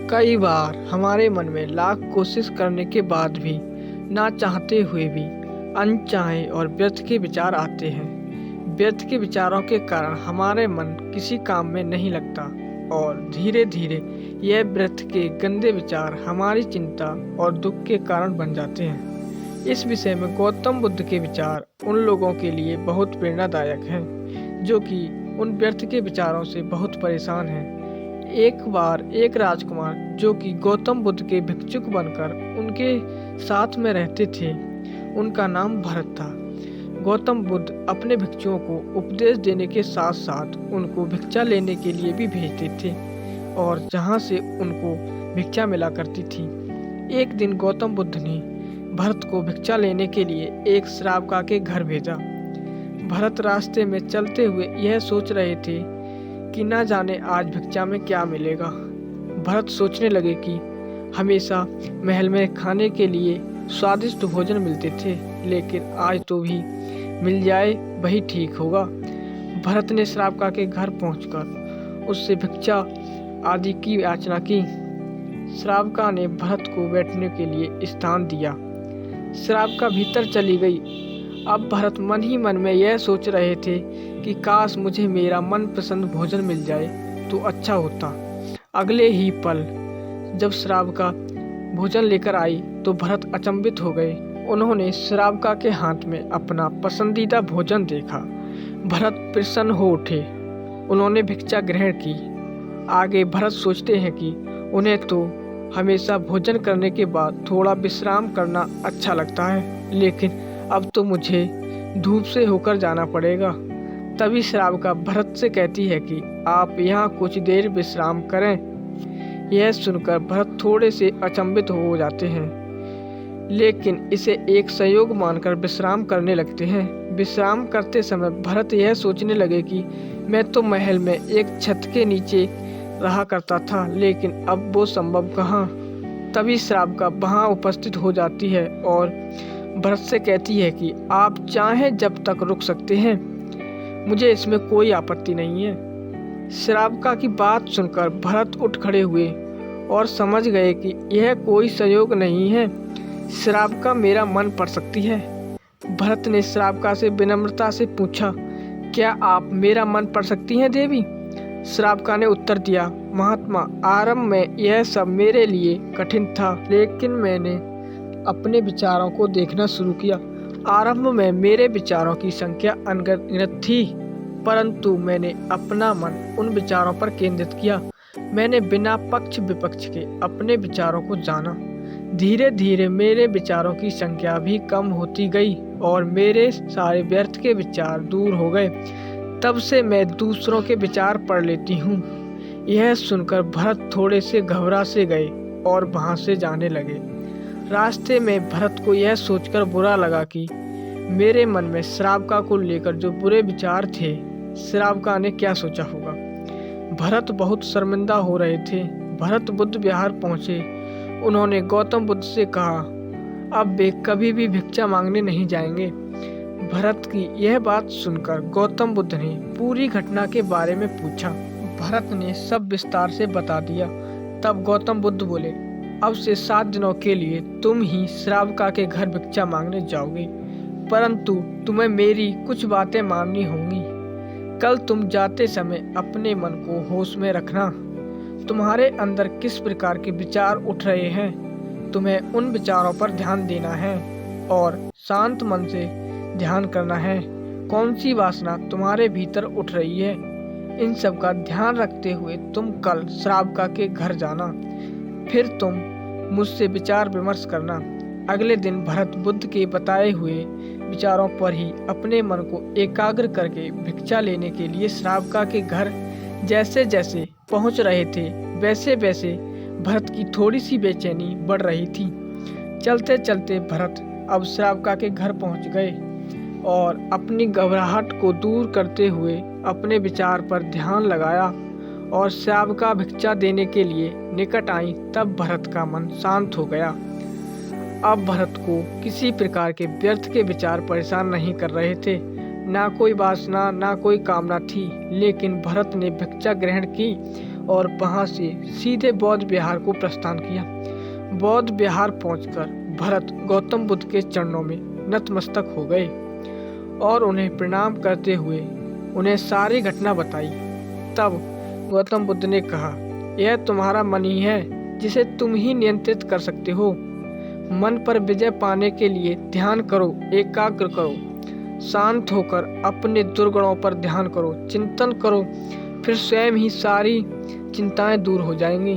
कई बार हमारे मन में लाख कोशिश करने के बाद भी ना चाहते हुए भी अनचाहे और व्यर्थ के विचार आते हैं। व्यर्थ के विचारों के कारण हमारे मन किसी काम में नहीं लगता और धीरे धीरे यह व्यर्थ के गंदे विचार हमारी चिंता और दुख के कारण बन जाते हैं। इस विषय में गौतम बुद्ध के विचार उन लोगों के लिए बहुत प्रेरणादायक हैं जो कि उन व्यर्थ के विचारों से बहुत परेशान हैं। एक बार एक राजकुमार जो कि गौतम बुद्ध के भिक्षुक बनकर उनके साथ में रहते थे, उनका नाम भरत था। गौतम बुद्ध अपने भिक्षुओं को उपदेश देने के साथ साथ उनको भिक्षा लेने के लिए भी भेजते थे और जहाँ से उनको भिक्षा मिला करती थी। एक दिन गौतम बुद्ध ने भरत को भिक्षा लेने के लिए एक श्रावका के घर भेजा। भरत रास्ते में चलते हुए यह सोच रहे थे कि ना जाने आज भिक्षा में क्या मिलेगा। भरत सोचने लगे कि हमेशा महल में खाने के लिए स्वादिष्ट भोजन मिलते थे, लेकिन आज तो भी मिल जाए वही ठीक होगा। भरत ने श्रावका के घर पहुंचकर उससे भिक्षा आदि की याचना की। श्रावका ने भरत को बैठने के लिए स्थान दिया। श्रावका भीतर चली गई। अब भरत मन ही मन में यह सोच रहे थे कि काश मुझे मेरा मनपसंद भोजन मिल जाए तो अच्छा होता। अगले ही पल जब श्रावका भोजन लेकर आई तो भरत अचंभित हो गए। उन्होंने श्रावका के हाथ में अपना पसंदीदा भोजन देखा। भरत प्रसन्न हो उठे। उन्होंने भिक्षा ग्रहण की। आगे भरत सोचते हैं कि उन्हें तो हमेशा भोजन करने के बाद थोड़ा विश्राम करना अच्छा लगता है, लेकिन अब तो मुझे धूप से होकर जाना पड़ेगा। तभी श्रावका भरत से कहती है कि आप यहाँ कुछ देर विश्राम करें। यह सुनकर भरत थोड़े से अचंभित हो जाते हैं, लेकिन इसे एक संयोग मानकर विश्राम करने लगते हैं। विश्राम करते समय भरत यह सोचने लगे कि मैं तो महल में एक छत के नीचे रहा करता था, लेकिन अब वो संभव कहाँ। तभी श्रावका वहाँ उपस्थित हो जाती है और भरत से कहती है कि आप चाहें जब तक रुक सकते हैं, मुझे इसमें कोई आपत्ति नहीं है। श्रावका की बात सुनकर भरत उठ खड़े हुए और समझ गए कि यह कोई संयोग नहीं है, श्रावका मेरा मन पढ़ सकती है। भरत ने श्रावका से विनम्रता से पूछा, क्या आप मेरा मन पढ़ सकती हैं देवी? श्रावका ने उत्तर दिया, महात्मा, आरंभ में यह सब मेरे लिए कठिन था, लेकिन मैंने अपने विचारों को देखना शुरू किया। आरंभ में मेरे विचारों की संख्या अनगिनत थी, परंतु मैंने अपना मन उन विचारों पर केंद्रित किया। मैंने बिना पक्ष विपक्ष के अपने विचारों को जाना। धीरे धीरे मेरे विचारों की संख्या भी कम होती गई और मेरे सारे व्यर्थ के विचार दूर हो गए। तब से मैं दूसरों के विचार पढ़ लेती हूँ। यह सुनकर भरत थोड़े से घबरा से गए और वहाँ से जाने लगे। रास्ते में भरत को यह सोचकर बुरा लगा कि मेरे मन में श्रावका को लेकर जो बुरे विचार थे, श्रावका ने क्या सोचा होगा। भरत बहुत शर्मिंदा हो रहे थे। भरत बुद्ध विहार पहुँचे। उन्होंने गौतम बुद्ध से कहा अब वे कभी भी भिक्षा मांगने नहीं जाएंगे। भरत की यह बात सुनकर गौतम बुद्ध ने पूरी घटना के बारे में पूछा। भरत ने सब विस्तार से बता दिया। तब गौतम बुद्ध बोले, अब से 7 दिनों के लिए तुम ही श्रावका के घर भिक्षा मांगने जाओगे, परंतु तुम्हें मेरी कुछ बातें माननी होंगी। कल तुम जाते समय अपने मन को होश में रखना। तुम्हारे अंदर किस प्रकार के विचार उठ रहे हैं, तुम्हें उन विचारों पर ध्यान देना है और शांत मन से ध्यान करना है। कौन सी वासना तुम्हारे भीतर उठ रही है, इन सब का ध्यान रखते हुए तुम कल श्रावका के घर जाना। फिर तुम मुझसे विचार विमर्श करना। अगले दिन भरत बुद्ध के बताए हुए विचारों पर ही अपने मन को एकाग्र करके भिक्षा लेने के लिए श्रावका के घर जैसे जैसे पहुंच रहे थे, वैसे वैसे भरत की थोड़ी सी बेचैनी बढ़ रही थी। चलते चलते भरत अब श्रावका के घर पहुंच गए और अपनी घबराहट को दूर करते हुए अपने विचार पर ध्यान लगाया और श्रावका भिक्षा देने के लिए निकट आई। तब भरत का मन शांत हो गया। अब भरत को किसी प्रकार के व्यर्थ के विचार परेशान नहीं कर रहे थे। ना कोई वासना ना कोई कामना थी, लेकिन भरत ने भिक्षा ग्रहण की और वहां से सीधे बौद्ध विहार को प्रस्थान किया। बौद्ध विहार पहुंचकर भरत गौतम बुद्ध के चरणों में नतमस्तक हो गए और उन्हें प्रणाम करते हुए उन्हें सारी घटना बताई। तब गौतम बुद्ध ने कहा, यह तुम्हारा मन ही है जिसे तुम ही नियंत्रित कर सकते हो। मन पर विजय पाने के लिए ध्यान करो, एकाग्र करो, शांत होकर अपने दुर्गुणों पर ध्यान करो, चिंतन करो, फिर स्वयं ही सारी चिंताएं दूर हो जाएंगी।